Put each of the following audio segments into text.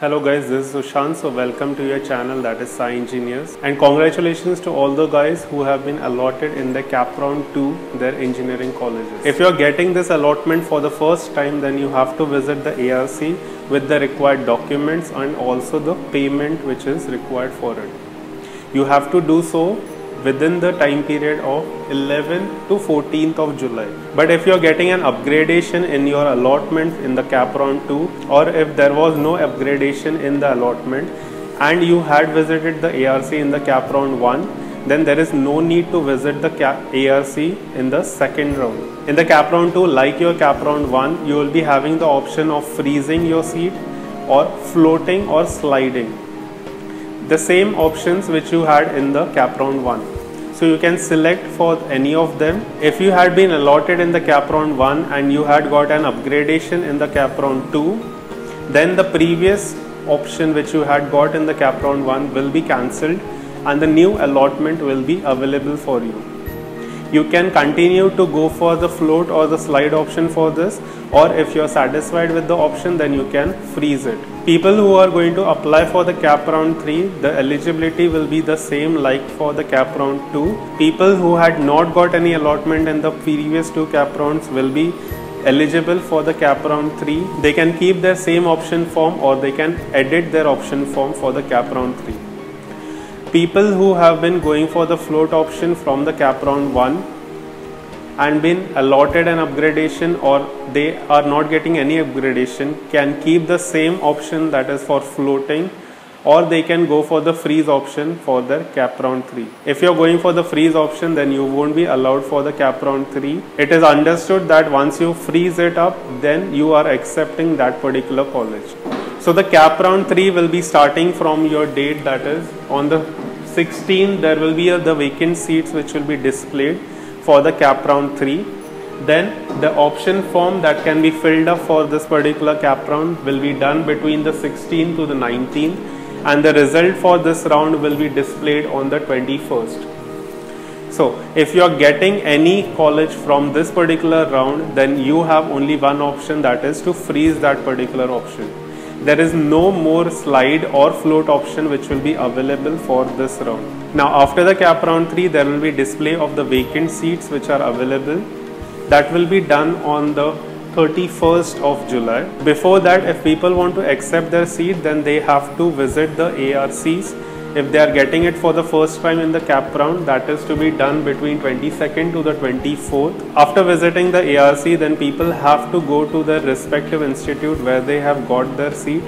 Hello guys, this is Sushant. So welcome to your channel, that is Sci Engineers, and congratulations to all the guys who have been allotted in the cap round 2 their engineering colleges. If you are getting this allotment for the first time, then you have to visit the ARC with the required documents and also the payment which is required for it. You have to do so within the time period of 11th to 14th of July. But if you are getting an upgradation in your allotment in the cap round 2, or if there was no upgradation in the allotment and you had visited the ARC in the cap round 1, then there is no need to visit the ARC in the second round. In the cap round 2, like your cap round 1, you will be having the option of freezing your seat or floating or sliding. The same options which you had in the cap round 1. So you can select for any of them. If you had been allotted in the cap round 1 and you had got an upgradation in the cap round 2, then the previous option which you had got in the cap round 1 will be cancelled and the new allotment will be available for you. You can continue to go for the float or the slide option for this, or if you are satisfied with the option, then you can freeze it. People who are going to apply for the cap round 3, the eligibility will be the same like for the cap round 2. People who had not got any allotment in the previous 2 cap rounds will be eligible for the cap round 3. They can keep their same option form or they can edit their option form for the cap round 3. People who have been going for the float option from the cap round 1 and been allotted an upgradation, or they are not getting any upgradation, can keep the same option, that is for floating, or they can go for the freeze option for their cap round 3. If you are going for the freeze option, then you won't be allowed for the cap round 3. It is understood that once you freeze it up, then you are accepting that particular college. So the cap round 3 will be starting from your date, that is on the 16th. There will be the vacant seats which will be displayed for the cap round 3. Then the option form that can be filled up for this particular cap round will be done between the 16th to the 19th, and the result for this round will be displayed on the 21st. So if you are getting any college from this particular round, then you have only one option, that is to freeze that particular option. There is no more slide or float option which will be available for this round. Now after the cap round 3, there will be display of the vacant seats which are available. That will be done on the 31st of July. Before that, if people want to accept their seat, then they have to visit the ARCs. If they are getting it for the first time in the cap round, that is to be done between 22nd to the 24th. After visiting the ARC, then people have to go to their respective institute where they have got their seat.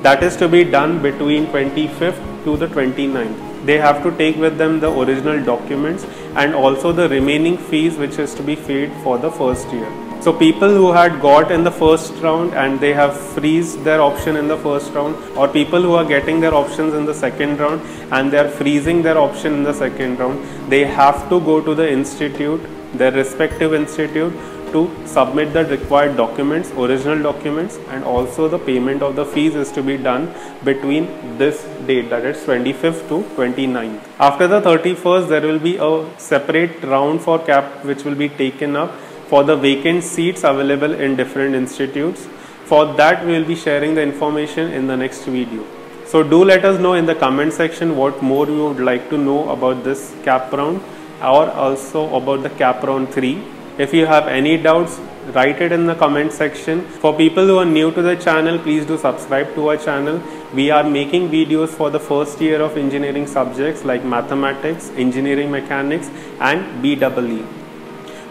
That is to be done between 25th to the 29th. They have to take with them the original documents and also the remaining fees which is to be paid for the first year. So people who had got in the first round and they have freezed their option in the first round, or people who are getting their options in the second round and they are freezing their option in the second round, they have to go to the institute, their respective institute, to submit the required documents, original documents, and also the payment of the fees is to be done between this date, that is 25th to 29th. After the 31st, there will be a separate round for cap which will be taken up for the vacant seats available in different institutes. For that, we will be sharing the information in the next video. So do let us know in the comment section what more you would like to know about this cap round or also about the cap round 3. If you have any doubts, write it in the comment section. For people who are new to the channel, please do subscribe to our channel. We are making videos for the first year of engineering subjects like mathematics, engineering mechanics, and BEE.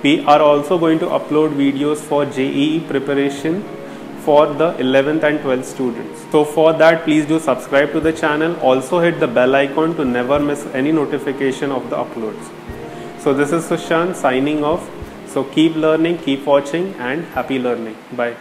We are also going to upload videos for JEE preparation for the 11th and 12th students. So for that, please do subscribe to the channel. Also hit the bell icon to never miss any notification of the uploads. So this is Sushant signing off. So keep learning, keep watching, and happy learning. Bye.